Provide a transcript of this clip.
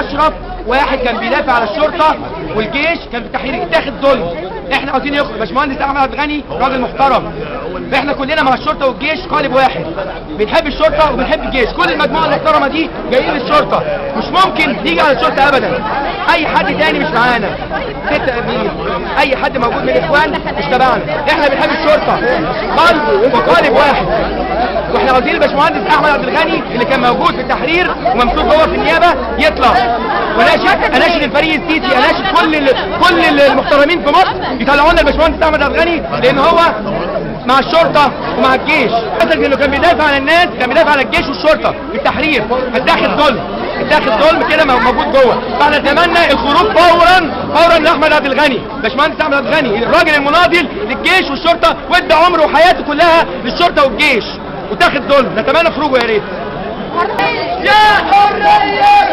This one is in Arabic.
اشرف واحد كان بيدافع على الشرطه والجيش، كان في التحرير اتاخد ظلم. احنا عاوزين يخرج باشمهندس احمد عبد الغني راجل محترم، احنا كلنا مع الشرطه والجيش قالب واحد، بنحب الشرطه وبنحب الجيش، كل المجموعه المحترمه دي جايين للشرطه، مش ممكن نيجي على الشرطه ابدا. اي حد تاني مش معانا، 6 ابريل اي حد موجود من الاخوان مش تبعنا، احنا بنحب الشرطه قلب وقالب واحد. واحنا عاوزين الباشمهندس احمد عبد الغني اللي كان موجود في التحرير وممسوك جوه في النيابه يطلع، اناشد الفريق السيسي، اناشد كل المحترمين في مصر يطلعوا لنا الباشمهندس احمد عبد الغني، لان هو مع الشرطه ومع الجيش. مثلا انه كان بيدافع عن الناس، كان بيدافع عن الجيش والشرطه في التحرير، اتاخد ظلم كده موجود جوه. فاحنا نتمنى الخروج فورا لاحمد عبد الغني، باشمهندس احمد عبد الغني الراجل المناضل للجيش والشرطه، وادى عمره وحياته كلها للشرطه والجيش وتاخد ظلم. نتمنى خروجه يا ريت. يا حريه